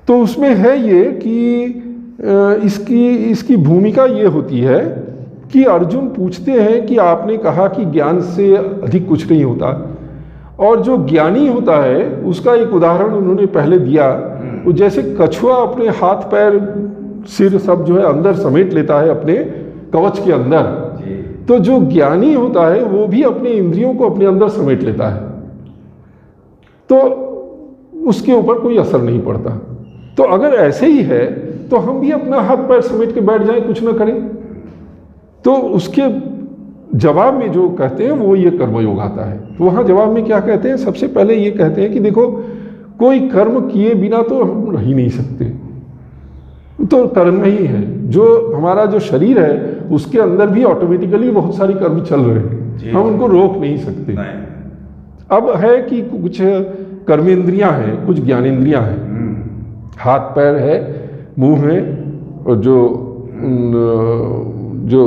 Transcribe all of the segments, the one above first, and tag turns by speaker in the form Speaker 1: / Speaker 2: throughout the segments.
Speaker 1: तो उसमें है ये कि इसकी भूमिका ये होती है कि अर्जुन पूछते हैं कि आपने कहा कि ज्ञान से अधिक कुछ नहीं होता, और जो ज्ञानी होता है उसका एक उदाहरण उन्होंने पहले दिया, वो जैसे कछुआ अपने हाथ पैर सिर सब जो है अंदर समेट लेता है अपने कवच के अंदर, तो जो ज्ञानी होता है वो भी अपने इंद्रियों को अपने अंदर समेट लेता है, तो उसके ऊपर कोई असर नहीं पड़ता। तो अगर ऐसे ही है तो हम भी अपना हाथ पैर समेट के बैठ जाएं, कुछ ना करें, तो उसके जवाब में जो कहते हैं वो ये कर्मयोग आता है। तो वहाँ जवाब में क्या कहते हैं, सबसे पहले ये कहते हैं कि देखो कोई कर्म किए बिना तो हम रह ही नहीं सकते, तो कर्म ही है। जो हमारा जो शरीर है उसके अंदर भी ऑटोमेटिकली बहुत सारी कर्म चल रहे हैं, हम उनको रोक नहीं सकते। अब है कि कुछ कर्मेंद्रियां हैं, कुछ ज्ञानेंद्रियां हैं, हाथ पैर है, मुंह है, और जो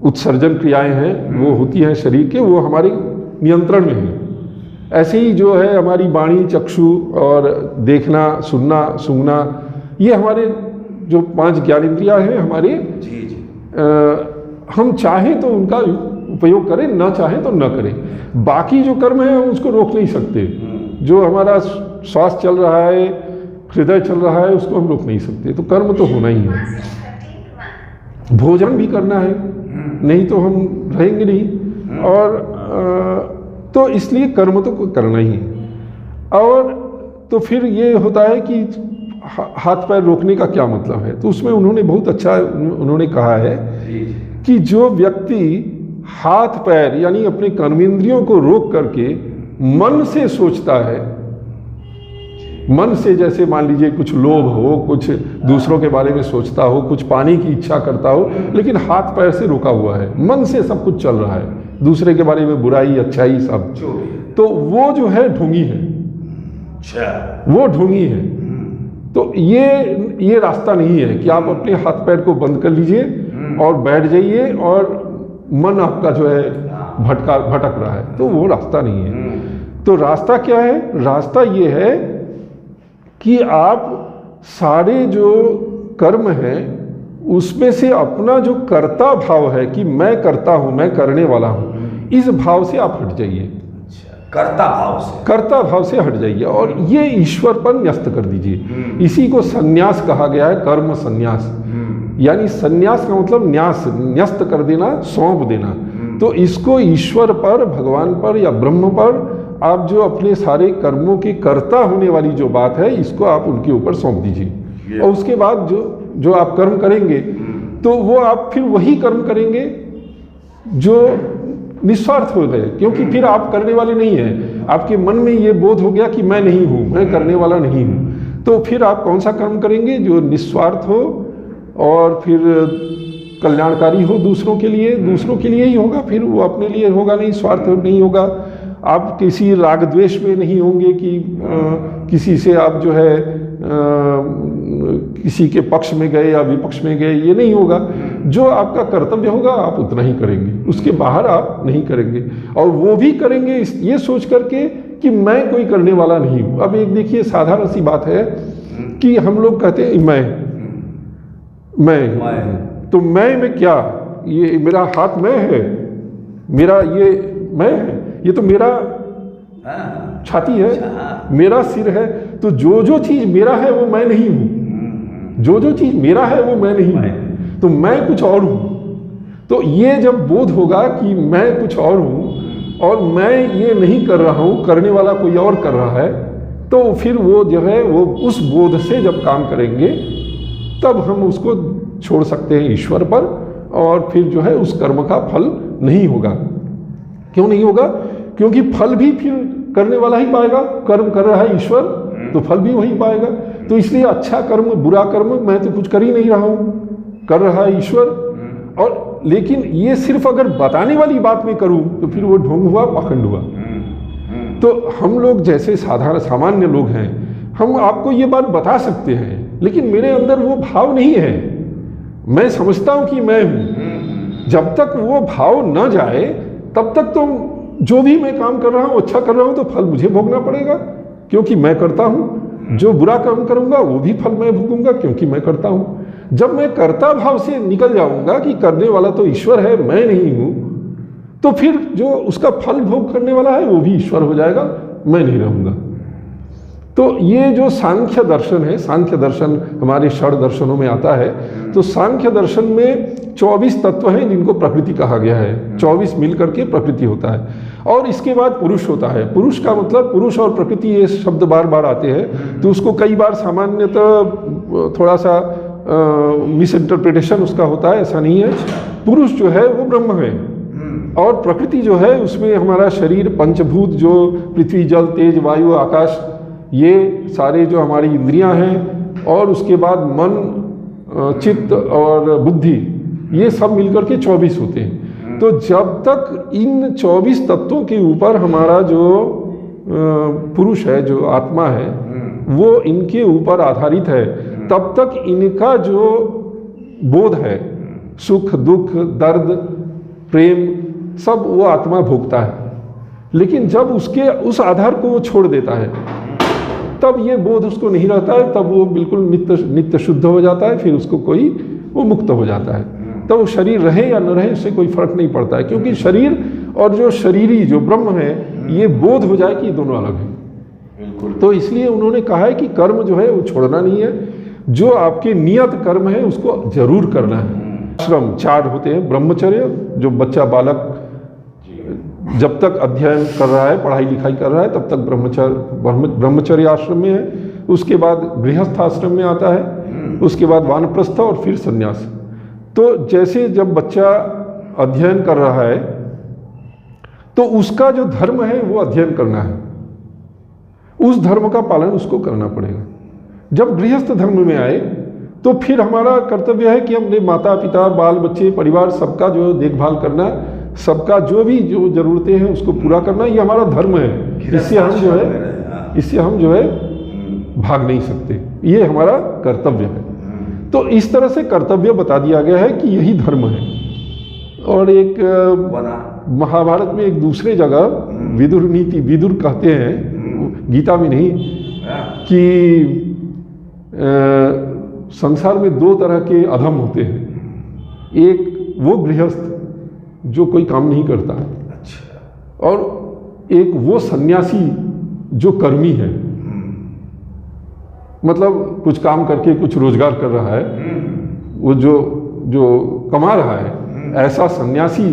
Speaker 1: उत्सर्जन क्रियाएं हैं वो होती हैं शरीर के, वो हमारे नियंत्रण में है। ऐसे ही जो है हमारी वाणी, चक्षु और देखना, सुनना, सूंघना, ये हमारे जो 5 ज्ञानेंद्रियां हैं हमारे, हम चाहें तो उनका उपयोग करें, ना चाहें तो न करें। बाकी जो कर्म है हम उसको रोक नहीं सकते। जो हमारा श्वास चल रहा है, हृदय चल रहा है, उसको हम रोक नहीं सकते, तो कर्म तो होना ही है। भोजन भी करना है, नहीं तो हम रहेंगे नहीं, और तो इसलिए कर्म तो करना ही है। और तो फिर ये होता है कि हाथ पैर रोकने का क्या मतलब है, तो उसमें उन्होंने बहुत अच्छा उन्होंने कहा है कि जो व्यक्ति हाथ पैर यानी अपने कर्मेंद्रियों को रोक करके मन से सोचता है, मन से, जैसे मान लीजिए कुछ लोभ हो, कुछ दूसरों के बारे में सोचता हो, कुछ पाने की इच्छा करता हो, लेकिन हाथ पैर से रोका हुआ है, मन से सब कुछ चल रहा है, दूसरे के बारे में बुराई अच्छाई सब, तो वो जो है ढोंगी है, वो ढोंगी है। तो ये रास्ता नहीं है कि आप अपने हाथ पैर को बंद कर लीजिए और बैठ जाइए और मन आपका जो है भटक रहा है, तो वो रास्ता नहीं है। तो रास्ता क्या है, रास्ता ये है कि आप सारे जो कर्म हैं उसमें से अपना जो कर्ता भाव है कि मैं करता हूं, मैं करने वाला हूं, इस भाव से आप हट जाइए, कर्ता भाव से हट जाइए और ये ईश्वर पर न्यस्त कर दीजिए। इसी को संन्यास कहा गया है, कर्म संन्यास, यानी संन्यास का मतलब न्यास, न्यस्त कर देना, सौंप देना। तो इसको ईश्वर पर, भगवान पर या ब्रह्म पर आप जो अपने सारे कर्मों के कर्ता होने वाली जो बात है, इसको आप उनके ऊपर सौंप दीजिए, और उसके बाद जो आप कर्म करेंगे तो वो आप फिर वही कर्म करेंगे जो निस्वार्थ हो गए, क्योंकि फिर आप करने वाले नहीं हैं। आपके मन में ये बोध हो गया कि मैं नहीं हूं, मैं करने वाला नहीं हूं, तो फिर आप कौन सा कर्म करेंगे जो निस्वार्थ हो और फिर कल्याणकारी हो दूसरों के लिए ही होगा, फिर वो अपने लिए होगा नहीं, स्वार्थ नहीं होगा। आप किसी राग द्वेष में नहीं होंगे कि किसी से आप जो है किसी के पक्ष में गए या विपक्ष में गए, ये नहीं होगा। जो आपका कर्तव्य होगा आप उतना ही करेंगे, उसके बाहर आप नहीं करेंगे, और वो भी करेंगे ये सोच करके कि मैं कोई करने वाला नहीं हूँ। अब एक देखिए साधारण सी बात है कि हम लोग कहते हैं मैं तो मैं में क्या, ये मेरा हाथ मैं है, मेरा ये मैं है, ये तो मेरा छाती है, मेरा सिर है, तो जो चीज मेरा है वो मैं नहीं हूं, जो चीज मेरा है वो मैं नहीं हूं, तो मैं कुछ और हूं। तो ये जब बोध होगा कि मैं कुछ और हूं और मैं ये नहीं कर रहा हूं, करने वाला कोई और कर रहा है, तो फिर वो जो है वो उस बोध से जब काम करेंगे तब हम उसको छोड़ सकते हैं ईश्वर पर, और फिर जो है उस कर्म का फल नहीं होगा। क्यों नहीं होगा? क्योंकि फल भी फिर करने वाला ही पाएगा, कर्म कर रहा है ईश्वर तो फल भी वही पाएगा। तो इसलिए अच्छा कर्म बुरा कर्म मैं तो कुछ कर ही नहीं रहा हूं, कर रहा है ईश्वर। और लेकिन ये सिर्फ अगर बताने वाली बात में करूं तो फिर वो ढोंग हुआ, पाखंड हुआ। तो हम लोग जैसे साधारण सामान्य लोग हैं, हम आपको ये बात बता सकते हैं, लेकिन मेरे अंदर वो भाव नहीं है। मैं समझता हूं कि मैं हूं, जब तक वो भाव न जाए तब तक तो जो भी मैं काम कर रहा हूं अच्छा कर रहा हूं, तो फल मुझे भोगना पड़ेगा, क्योंकि मैं करता हूं। जो बुरा काम करूंगा वो भी फल मैं भोगूंगा, क्योंकि मैं करता हूँ। जब मैं कर्ता भाव से निकल जाऊंगा कि करने वाला तो ईश्वर है, मैं नहीं हूं, तो फिर जो उसका फल भोग करने वाला है वो भी ईश्वर हो जाएगा, मैं नहीं रहूंगा। तो ये जो सांख्य दर्शन है, सांख्य दर्शन हमारे षड दर्शनों में आता है, तो सांख्य दर्शन में 24 तत्व हैं जिनको प्रकृति कहा गया है। 24 मिल करके प्रकृति होता है, और इसके बाद पुरुष होता है। पुरुष का मतलब, पुरुष और प्रकृति ये शब्द बार बार आते हैं, तो उसको कई बार सामान्यतः थोड़ा सा मिस इंटरप्रिटेशन उसका होता है, ऐसा नहीं है। पुरुष जो है वो ब्रह्म है, और प्रकृति जो है उसमें हमारा शरीर, पंचभूत जो पृथ्वी, जल, तेज, वायु, आकाश, ये सारे जो हमारी इंद्रियां हैं, और उसके बाद मन, चित्त और बुद्धि, ये सब मिलकर के 24 होते हैं। तो जब तक इन 24 तत्वों के ऊपर हमारा जो पुरुष है, जो आत्मा है, वो इनके ऊपर आधारित है, तब तक इनका जो बोध है, सुख, दुख, दर्द, प्रेम, सब वो आत्मा भोगता है। लेकिन जब उसके उस आधार को वो छोड़ देता है, तब ये बोध उसको नहीं रहता है, तब वो बिल्कुल नित्य शुद्ध हो जाता है, फिर उसको वो मुक्त हो जाता है। तब वो शरीर रहे या न रहे उससे कोई फर्क नहीं पड़ता है, क्योंकि शरीर और जो शरीरी जो ब्रह्म है, ये बोध हो जाए कि ये दोनों अलग हैं। तो इसलिए उन्होंने कहा है कि कर्म जो है वो छोड़ना नहीं है, जो आपके नियत कर्म है उसको जरूर करना है। आश्रम 4 होते हैं। ब्रह्मचर्य, जो बच्चा, बालक जब तक अध्ययन कर रहा है, पढ़ाई लिखाई कर रहा है, तब तक ब्रह्मचर्य आश्रम में है। उसके बाद गृहस्थ आश्रम में आता है, उसके बाद वानप्रस्थ और फिर संन्यास। तो जैसे जब बच्चा अध्ययन कर रहा है, तो उसका जो धर्म है वो अध्ययन करना है, उस धर्म का पालन उसको करना पड़ेगा। जब गृहस्थ धर्म में आए, तो फिर हमारा कर्तव्य है कि हमने माता पिता, बाल बच्चे, परिवार, सबका जो देखभाल करना, सबका जो भी जो जरूरतें हैं उसको पूरा करना, ये हमारा धर्म है। इससे हम जो है भाग नहीं सकते, ये हमारा कर्तव्य है। तो इस तरह से कर्तव्य बता दिया गया है कि यही धर्म है। और एक महाभारत में एक दूसरे जगह विदुर नीति, विदुर कहते हैं, गीता में नहीं, कि संसार में 2 तरह के अधम होते हैं। एक वो गृहस्थ जो कोई काम नहीं करता है, और एक वो सन्यासी जो कर्मी है, मतलब कुछ काम करके कुछ रोजगार कर रहा है, वो जो कमा रहा है, ऐसा सन्यासी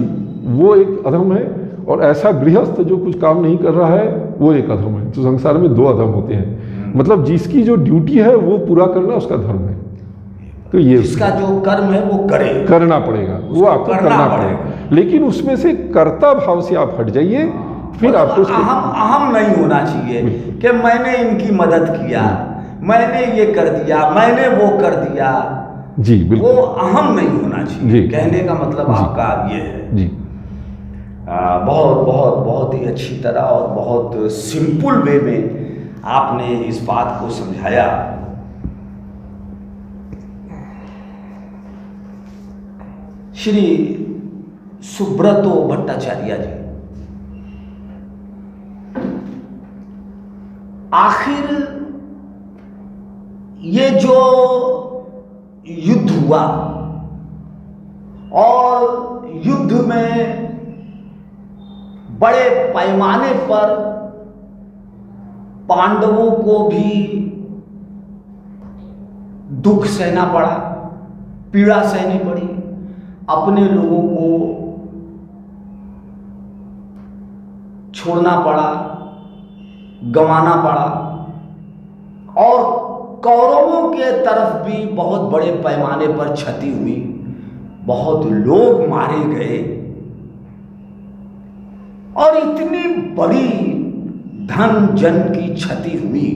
Speaker 1: वो एक अधम है, और ऐसा गृहस्थ जो कुछ काम नहीं कर रहा है वो एक अधम है। तो संसार में 2 अधम होते हैं, मतलब जिसकी जो ड्यूटी है वो पूरा करना उसका धर्म है। तो ये
Speaker 2: जिसका जो कर्म है वो
Speaker 1: करना पड़ेगा, वो आपको करना पड़ेगा। लेकिन उसमें से कर्ता भाव से आप हट जाइए, फिर आपको
Speaker 2: अहम नहीं होना चाहिए कि मैंने इनकी मदद किया, मैंने ये कर दिया, मैंने वो कर दिया।
Speaker 1: जी बिल्कुल,
Speaker 2: वो अहम नहीं होना चाहिए। कहने का मतलब आपका ये है।
Speaker 1: जी
Speaker 2: बहुत बहुत बहुत ही अच्छी तरह और बहुत सिंपल वे में आपने इस बात को समझाया। श्री सुब्रतो भट्टाचार्य जी, आखिर ये जो युद्ध हुआ, और युद्ध में बड़े पैमाने पर पांडवों को भी दुख सहना पड़ा, पीड़ा सहनी पड़ी, अपने लोगों को छोड़ना पड़ा, गंवाना पड़ा, और कौरवों के तरफ भी बहुत बड़े पैमाने पर क्षति हुई, बहुत लोग मारे गए, और इतनी बड़ी धन जन की क्षति हुई।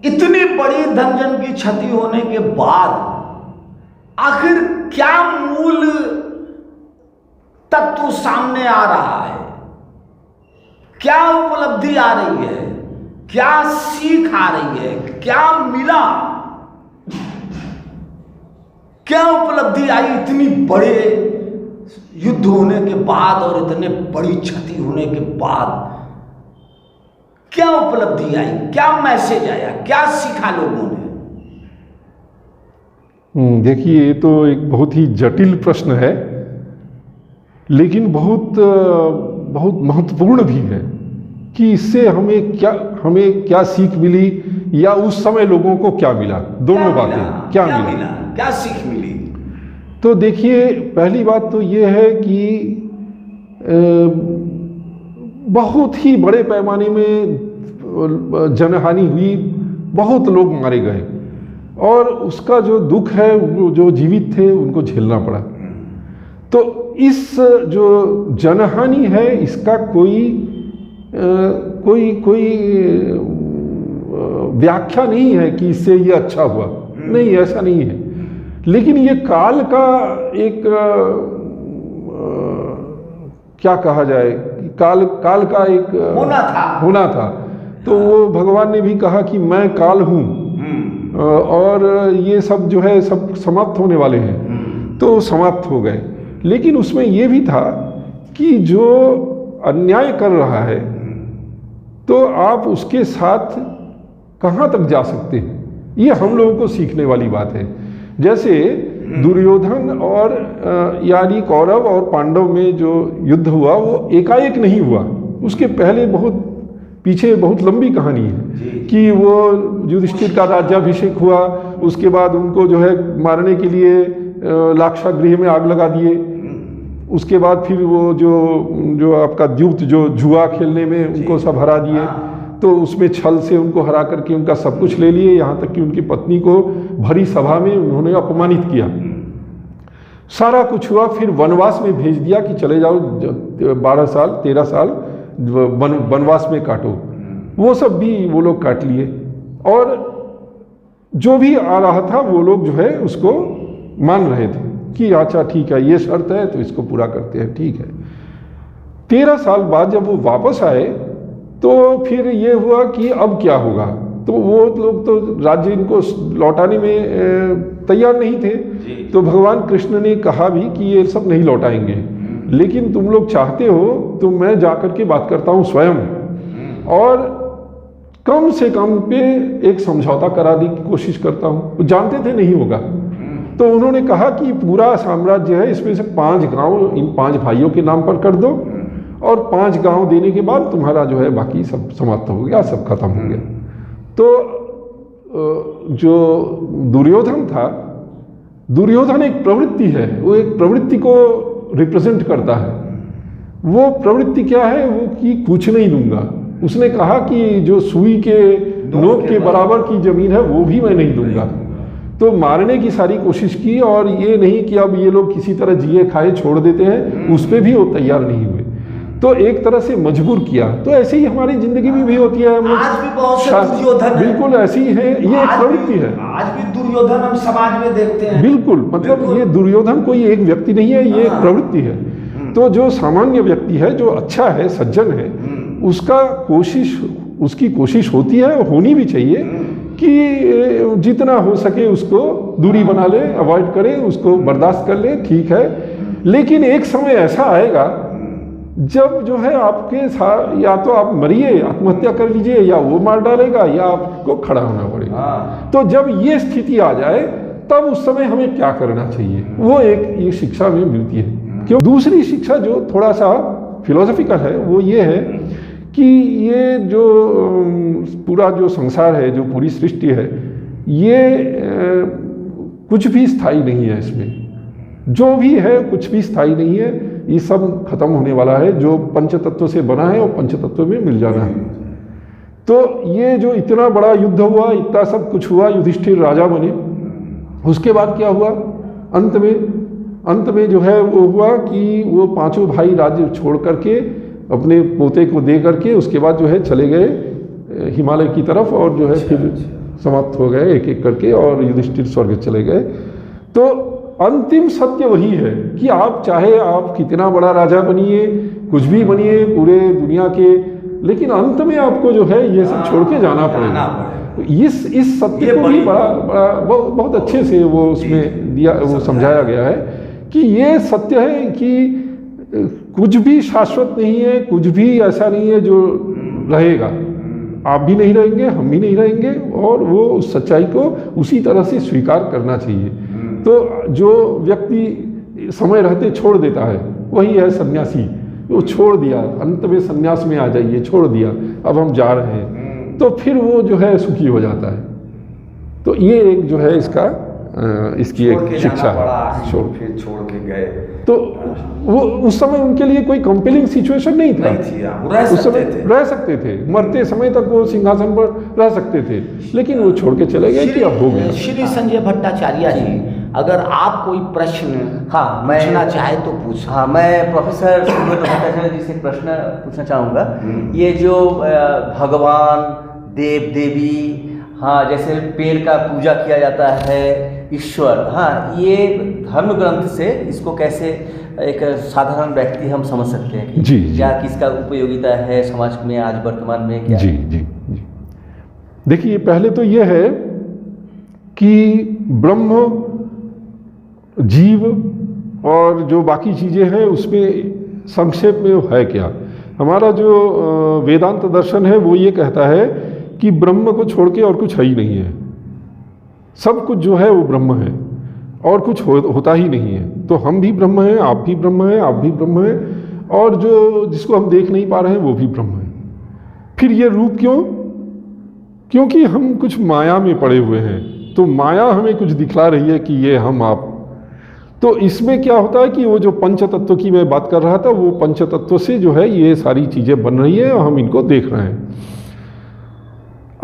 Speaker 2: इतनी बड़ी धन जन की क्षति होने के बाद आखिर क्या मूल तत्व सामने आ रहा है, क्या उपलब्धि आ रही है, क्या सीख आ रही है, क्या मिला, क्या उपलब्धि आई इतनी बड़े युद्ध होने के बाद और इतने बड़ी क्षति होने के बाद? क्या उपलब्धि आई, क्या मैसेज आया, क्या सीखा लोगों ने?
Speaker 1: देखिए, ये तो एक बहुत ही जटिल प्रश्न है, लेकिन बहुत महत्वपूर्ण भी है कि इससे हमें क्या सीख मिली या उस समय लोगों को क्या मिला। दोनों बातें, क्या मिला,
Speaker 2: क्या सीख मिली?
Speaker 1: तो देखिए, पहली बात तो ये है कि बहुत ही बड़े पैमाने में जनहानि हुई, बहुत लोग मारे गए और उसका जो दुख है वो जो जीवित थे उनको झेलना पड़ा। तो इस जो जनहानि है इसका कोई व्याख्या नहीं है कि इससे ये अच्छा हुआ, नहीं, ऐसा नहीं है। लेकिन ये काल का एक क्या कहा जाए, काल का एक होना था। तो वो भगवान ने भी कहा कि मैं काल हूँ और ये सब जो है सब समाप्त होने वाले हैं, तो समाप्त हो गए। लेकिन उसमें ये भी था कि जो अन्याय कर रहा है तो आप उसके साथ कहाँ तक जा सकते हैं, ये हम लोगों को सीखने वाली बात है। जैसे दुर्योधन और यानी कौरव और पांडव में जो युद्ध हुआ वो एकाएक नहीं हुआ, उसके पहले पीछे बहुत लंबी कहानी है कि वो युधिष्ठिर का राज्याभिषेक हुआ, उसके बाद उनको जो है मारने के लिए लाक्षागृह में आग लगा दिए। उसके बाद फिर वो जो आपका द्यूत जो जुआ खेलने में उनको सब हरा दिए, तो उसमें छल से उनको हरा करके उनका सब कुछ ले लिए, यहाँ तक कि उनकी पत्नी को भरी सभा में उन्होंने अपमानित किया। सारा कुछ हुआ, फिर वनवास में भेज दिया कि चले जाओ 12 साल 13 साल वनवास में काटो। वो सब भी वो लोग काट लिए और जो भी आ रहा था वो लोग जो है उसको मान रहे थे कि अच्छा ठीक है, ये शर्त है तो इसको पूरा करते हैं, ठीक है। 13 साल बाद जब वो वापस आए तो फिर ये हुआ कि अब क्या होगा, तो वो लोग तो राज्य इनको लौटाने में तैयार नहीं थे। तो भगवान कृष्ण ने कहा भी कि ये सब नहीं लौटाएंगे, लेकिन तुम लोग चाहते हो तो मैं जाकर के बात करता हूँ स्वयं और कम से कम पे एक समझौता कराने की कोशिश करता हूँ। वो जानते थे नहीं होगा, तो उन्होंने कहा कि पूरा साम्राज्य है, इसमें से 5 गांव इन 5 भाइयों के नाम पर कर दो और 5 गांव देने के बाद तुम्हारा जो है बाकी सब समाप्त हो गया, सब खत्म हो गया। तो जो दुर्योधन था, दुर्योधन एक प्रवृत्ति है, वो एक प्रवृत्ति को रिप्रेजेंट करता है। वो प्रवृत्ति क्या है, वो कि कुछ नहीं दूंगा। उसने कहा कि जो सुई के नोक के बराबर की जमीन है वो भी मैं नहीं दूंगा। तो मारने की सारी कोशिश की और ये नहीं कि अब ये लोग किसी तरह जिए खाए छोड़ देते हैं, उस पर भी वो तैयार नहीं हुए। तो एक तरह से मजबूर किया। तो ऐसे ही हमारी जिंदगी में भी होती है।
Speaker 2: आज भी बहुत से दुर्योधन
Speaker 1: बिल्कुल ऐसी है, ये एक प्रवृत्ति है।
Speaker 2: आज भी दुर्योधन हम समाज में देखते हैं।
Speaker 1: बिल्कुल, मतलब ये दुर्योधन कोई एक व्यक्ति नहीं है, ये एक प्रवृत्ति है। तो जो सामान्य व्यक्ति है, जो अच्छा है, सज्जन है, उसकी कोशिश होती है, होनी भी चाहिए कि जितना हो सके उसको दूरी बना ले, अवॉइड करे, उसको बर्दाश्त कर ले, ठीक है। लेकिन एक समय ऐसा आएगा जब जो है आपके साथ या तो आप मरिए, आत्महत्या कर लीजिए, या वो मार डालेगा या आपको खड़ा होना पड़ेगा। तो जब ये स्थिति आ जाए तब उस समय हमें क्या करना चाहिए, वो एक ये शिक्षा में मिलती है। क्यों? दूसरी शिक्षा जो थोड़ा सा फिलोसफिकल है वो ये है कि ये जो पूरा जो संसार है, जो पूरी सृष्टि है, ये कुछ भी स्थायी नहीं है। इसमें जो भी है कुछ भी स्थायी नहीं है, ये सब खत्म होने वाला है। जो पंचतत्व से बना है वो पंचतत्व में मिल जाना है। तो ये जो इतना बड़ा युद्ध हुआ, इतना सब कुछ हुआ, युधिष्ठिर राजा बने, उसके बाद क्या हुआ? अंत में जो है वो हुआ कि वो 5 भाई राज्य छोड़ करके अपने पोते को दे करके उसके बाद जो है चले गए हिमालय की तरफ और जो है फिर समाप्त हो गए एक एक करके, और युधिष्ठिर स्वर्ग चले गए। तो अंतिम सत्य वही है कि आप चाहे आप कितना बड़ा राजा बनिए, कुछ भी बनिए पूरे दुनिया के, लेकिन अंत में आपको जो है ये सब छोड़ के जाना पड़ेगा। इस सत्य को भी बहुत अच्छे से वो उसमें दिया, वो समझाया गया है कि ये सत्य है कि कुछ भी शाश्वत नहीं है, कुछ भी ऐसा नहीं है जो रहेगा। आप भी नहीं रहेंगे, हम भी नहीं रहेंगे, और वो उस सच्चाई को उसी तरह से स्वीकार करना चाहिए। तो जो व्यक्ति समय रहते छोड़ देता है वही है सन्यासी। वो छोड़ दिया, अंत में सन्यास में आ जाइए, छोड़ दिया, अब हम जा रहे हैं, तो फिर वो जो है सुखी हो जाता है। तो ये एक जो है इसकी एक शिक्षा है।
Speaker 2: छोड़ के गए
Speaker 1: तो वो उस समय उनके लिए कोई कंपेलिंग सिचुएशन नहीं था, उस समय रह सकते थे, मरते समय तक वो सिंहासन पर रह सकते थे, लेकिन वो छोड़ के चले गए कि अब हो गया।
Speaker 2: श्री संजय भट्टाचार्य जी, अगर आप कोई प्रश्न मैं पूछना चाहे तो पूछ।
Speaker 3: हाँ, मैं प्रोफेसर सुब्रत भट्टाचार्य जी से एक प्रश्न पूछना चाहूँगा। ये जो भगवान, देव देवी, हाँ, जैसे पेड़ का पूजा किया जाता है, ईश्वर, हाँ, ये धर्म ग्रंथ से इसको कैसे एक साधारण व्यक्ति हम समझ सकते हैं कि
Speaker 1: जी,
Speaker 3: क्या किसका उपयोगिता है समाज में आज वर्तमान में, क्या?
Speaker 1: जी जी जी, देखिए पहले तो ये है कि ब्रह्म, जीव और जो बाकी चीज़ें हैं उसमें संक्षेप में है क्या। हमारा जो वेदांत दर्शन है वो ये कहता है कि ब्रह्म को छोड़ के और कुछ है ही नहीं है, सब कुछ जो है वो ब्रह्म है और कुछ होता ही नहीं है। तो हम भी ब्रह्म हैं, आप भी ब्रह्म हैं, आप भी ब्रह्म हैं, और जो जिसको हम देख नहीं पा रहे हैं वो भी ब्रह्म है। फिर ये रूप क्यों? क्योंकि हम कुछ माया में पड़े हुए हैं, तो माया हमें कुछ दिखला रही है कि ये हम आप। तो इसमें क्या होता है कि वो जो पंच तत्व की मैं बात कर रहा था, वो पंच तत्व से जो है ये सारी चीज़ें बन रही है और हम इनको देख रहे हैं।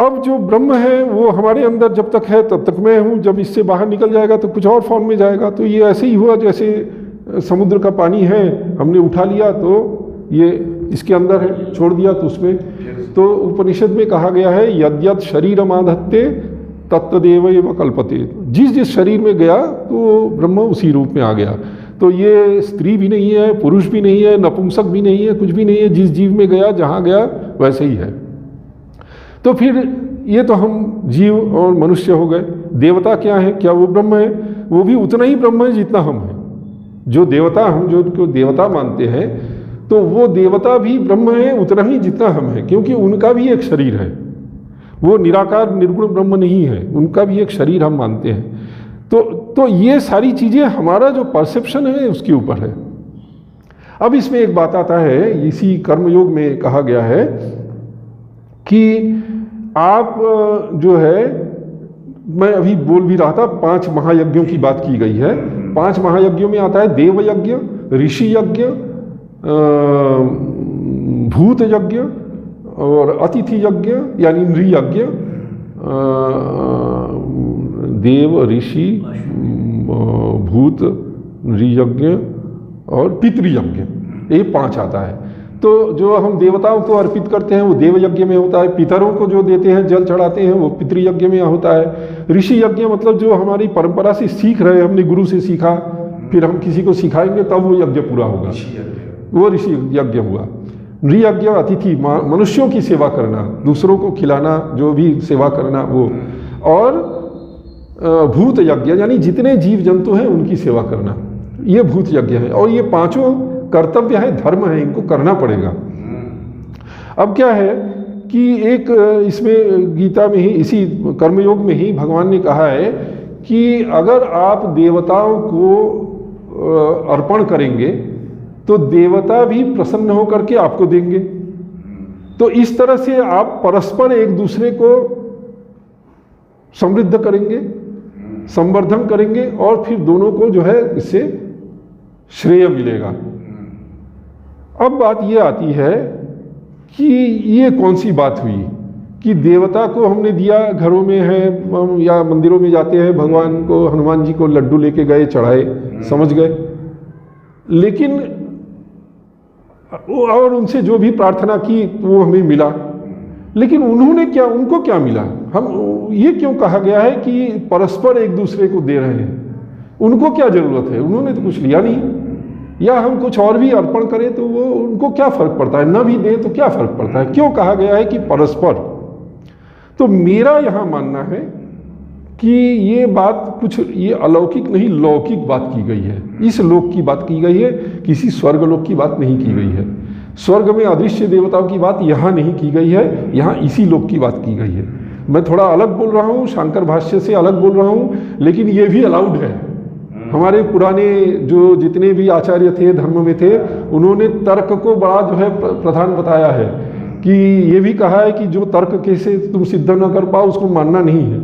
Speaker 1: अब जो ब्रह्म है वो हमारे अंदर जब तक है तब तक मैं हूँ, जब इससे बाहर निकल जाएगा तो कुछ और फॉर्म में जाएगा। तो ये ऐसे ही हुआ जैसे समुद्र का पानी है, हमने उठा लिया तो ये इसके अंदर है, छोड़ दिया तो उसमें। तो उपनिषद में कहा गया है यद्यत शरीरमाधत्ते तत्तदेव एव कल्पते, जिस जिस शरीर में गया तो ब्रह्म उसी रूप में आ गया। तो ये स्त्री भी नहीं है, पुरुष भी नहीं है, नपुंसक भी नहीं है, कुछ भी नहीं है, जिस जीव में गया जहाँ गया वैसे ही है। तो फिर ये तो हम जीव और मनुष्य हो गए। देवता क्या है? क्या वो ब्रह्म है? वो भी उतना ही ब्रह्म है जितना हम हैं। जो देवता, हम जो उनको देवता मानते हैं, तो वो देवता भी ब्रह्म है उतना ही जितना हम हैं, क्योंकि उनका भी एक शरीर है, वो निराकार निर्गुण ब्रह्म नहीं है, उनका भी एक शरीर हम मानते हैं। तो ये सारी चीज़ें हमारा जो परसेप्शन है उसके ऊपर है। अब इसमें एक बात आता है, इसी कर्मयोग में कहा गया है कि आप जो है, मैं अभी बोल भी रहा था 5 महायज्ञों की बात की गई है। 5 महायज्ञों में आता है देव यज्ञ, ऋषि यज्ञ, भूत यज्ञ और अतिथि यज्ञ यानी इंद्रिय यज्ञ, देव, ऋषि, भूत, नृयज्ञ और पितृयज्ञ, ये 5 आता है। तो जो हम देवताओं को अर्पित करते हैं वो देव यज्ञ में होता है, पितरों को जो देते हैं, जल चढ़ाते हैं, वो पितृयज्ञ में होता है। ऋषि यज्ञ मतलब जो हमारी परंपरा से सीख रहे, हमने गुरु से सीखा, फिर हम किसी को सिखाएंगे तब वो यज्ञ पूरा होगा, वो ऋषि यज्ञ हुआ। नृयज्ञ अतिथि, मनुष्यों की सेवा करना, दूसरों को खिलाना, जो भी सेवा करना वो। और भूत यज्ञ यानी जितने जीव जंतु हैं उनकी सेवा करना, ये भूत यज्ञ है। और ये 5 कर्तव्य है, धर्म है, इनको करना पड़ेगा। अब क्या है कि एक इसमें गीता में ही, इसी कर्मयोग में ही भगवान ने कहा है कि अगर आप देवताओं को अर्पण करेंगे तो देवता भी प्रसन्न होकर के आपको देंगे। तो इस तरह से आप परस्पर एक दूसरे को समृद्ध करेंगे, संवर्धन करेंगे और फिर दोनों को जो है इससे श्रेय मिलेगा। अब बात ये आती है कि ये कौन सी बात हुई कि देवता को हमने दिया, घरों में है या मंदिरों में जाते हैं, भगवान को, हनुमान जी को लड्डू लेके गए, चढ़ाए, समझ गए, लेकिन और उनसे जो भी प्रार्थना की वो हमें मिला, लेकिन उन्होंने क्या, उनको क्या मिला? हम ये क्यों कहा गया है कि परस्पर एक दूसरे को दे रहे हैं? उनको क्या जरूरत है? उन्होंने तो कुछ लिया नहीं। या हम कुछ और भी अर्पण करें तो वो उनको क्या फर्क पड़ता है? न भी दें तो क्या फर्क पड़ता है? क्यों कहा गया है कि परस्पर? तो मेरा यहाँ मानना है कि ये बात कुछ, ये अलौकिक नहीं लौकिक बात की गई है, इस लोक की बात की गई है, किसी स्वर्ग लोक की बात नहीं की गई है। स्वर्ग में अदृश्य देवताओं की बात यहाँ नहीं की गई है, यहाँ इसी लोक की बात की गई है। मैं थोड़ा अलग बोल रहा हूँ, शांकर भाष्य से अलग बोल रहा हूँ, लेकिन ये भी अलाउड है। हमारे पुराने जो जितने भी आचार्य थे धर्म में थे, उन्होंने तर्क को बड़ा जो है प्रधान बताया है, कि ये भी कहा है कि जो तर्क के से तुम सिद्ध न कर पाओ उसको मानना नहीं है।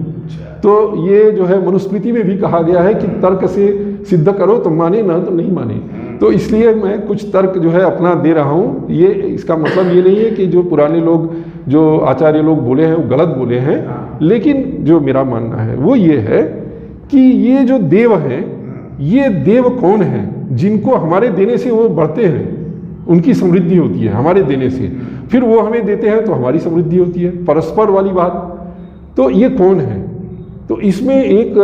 Speaker 1: तो ये जो है मनुस्मृति में भी कहा गया है कि तर्क से सिद्ध करो तो माने, ना तो नहीं माने। तो इसलिए मैं कुछ तर्क जो है अपना दे रहा हूँ। ये इसका मतलब ये नहीं है कि जो पुराने लोग, जो आचार्य लोग बोले हैं वो गलत बोले हैं, लेकिन जो मेरा मानना है वो ये है कि ये जो देव हैं, ये देव कौन हैं जिनको हमारे देने से वो बढ़ते हैं, उनकी समृद्धि होती है हमारे देने से, फिर वो हमें देते हैं तो हमारी समृद्धि होती है, परस्पर वाली बात। तो ये कौन है? तो इसमें एक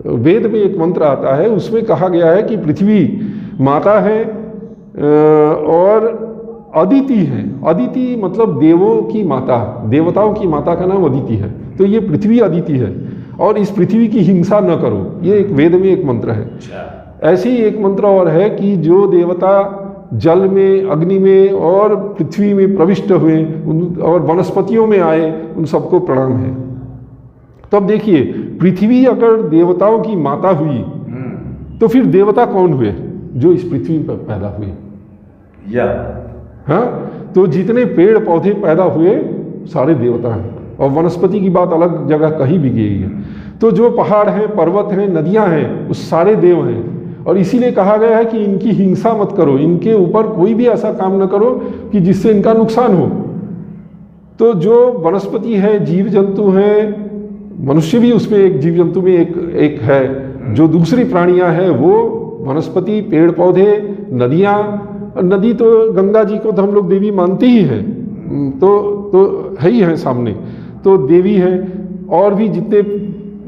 Speaker 1: वेद में एक मंत्र आता है, उसमें कहा गया है कि पृथ्वी माता है और अदिति है। अदिति मतलब देवों की माता, देवताओं की माता का नाम अदिति है। तो ये पृथ्वी अदिति है और इस पृथ्वी की हिंसा न करो, ये एक वेद में एक मंत्र है। ऐसे ही एक मंत्र और है कि जो देवता जल में, अग्नि में और पृथ्वी में प्रविष्ट हुए और वनस्पतियों में आए, उन सबको प्रणाम है। तो अब देखिए, पृथ्वी अगर देवताओं की माता हुई तो फिर देवता कौन हुए? जो इस पृथ्वी पर पैदा हुए। हाँ, तो जितने पेड़ पौधे पैदा हुए सारे देवता हैं, और वनस्पति की बात अलग जगह कही भी गई है। तो जो पहाड़ हैं, पर्वत हैं, नदियां हैं, वो सारे देव हैं। और इसीलिए कहा गया है कि इनकी हिंसा मत करो, इनके ऊपर कोई भी ऐसा काम न करो कि जिससे इनका नुकसान हो। तो जो वनस्पति है, जीव जंतु हैं, मनुष्य भी उसमें एक जीव जंतु में एक है, जो दूसरी प्राणियां हैं वो वनस्पति, पेड़ पौधे, नदियां। नदी तो गंगा जी को तो हम लोग देवी मानते ही हैं, तो है ही है सामने, तो देवी है। और भी जितने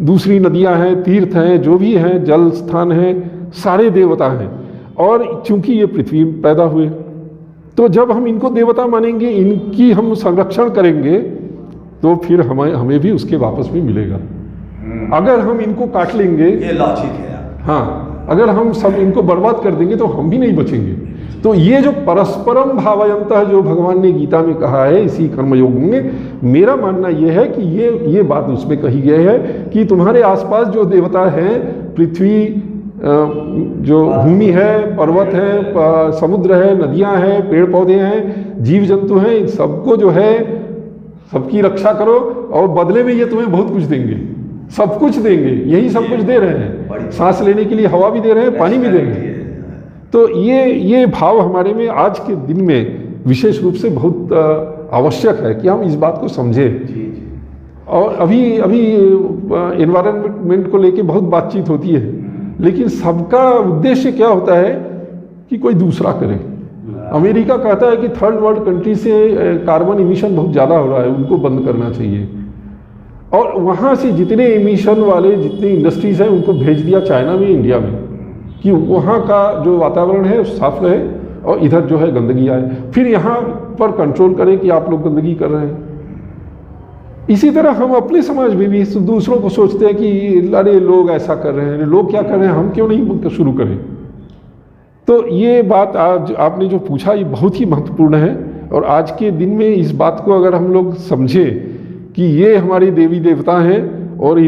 Speaker 1: दूसरी नदियां हैं, तीर्थ हैं, जो भी हैं, जल स्थान हैं, सारे देवता हैं। और चूंकि ये पृथ्वी में पैदा हुए, तो जब हम इनको देवता मानेंगे, इनकी हम संरक्षण करेंगे, तो फिर हमें भी उसके वापस में मिलेगा। अगर हम इनको काट लेंगे,
Speaker 2: ये लॉजिक है।
Speaker 1: हाँ, अगर हम सब इनको बर्बाद कर देंगे तो हम भी नहीं बचेंगे। तो ये जो परस्परम भावयंतः जो भगवान ने गीता में कहा है इसी कर्मयोग में, मेरा मानना यह है कि ये बात उसमें कही गई है कि तुम्हारे आसपास जो देवता हैं, पृथ्वी, जो भूमि है, पर्वत है, समुद्र है, नदियां हैं, पेड़ पौधे हैं, जीव जंतु हैं, इन सबको जो है सबकी रक्षा करो, और बदले में ये तुम्हें बहुत कुछ देंगे, सब कुछ देंगे। यही सब कुछ दे रहे हैं, सांस लेने के लिए हवा भी दे रहे हैं, पानी भी दे रहे हैं। तो ये भाव हमारे में आज के दिन में विशेष रूप से बहुत आवश्यक है कि हम इस बात को समझें। और अभी एनवायरनमेंट को लेके बहुत बातचीत होती है, लेकिन सबका उद्देश्य क्या होता है कि कोई दूसरा करे। अमेरिका कहता है कि थर्ड वर्ल्ड कंट्री से कार्बन इमिशन बहुत ज़्यादा हो रहा है, उनको बंद करना चाहिए। और वहाँ से जितने इमिशन वाले जितनी इंडस्ट्रीज़ हैं उनको भेज दिया चाइना में, इंडिया में, कि वहाँ का जो वातावरण है साफ रहे और इधर जो है गंदगी आए, फिर यहाँ पर कंट्रोल करें कि आप लोग गंदगी कर रहे हैं। इसी तरह हम अपने समाज में भी दूसरों को सोचते हैं कि अरे लोग ऐसा कर रहे हैं, लोग क्या कर रहे हैं, हम क्यों नहीं शुरू करें। तो ये बात आज आपने जो पूछा ये बहुत ही महत्वपूर्ण है। और आज के दिन में इस बात को अगर हम लोग समझें कि ये हमारे देवी देवता हैं और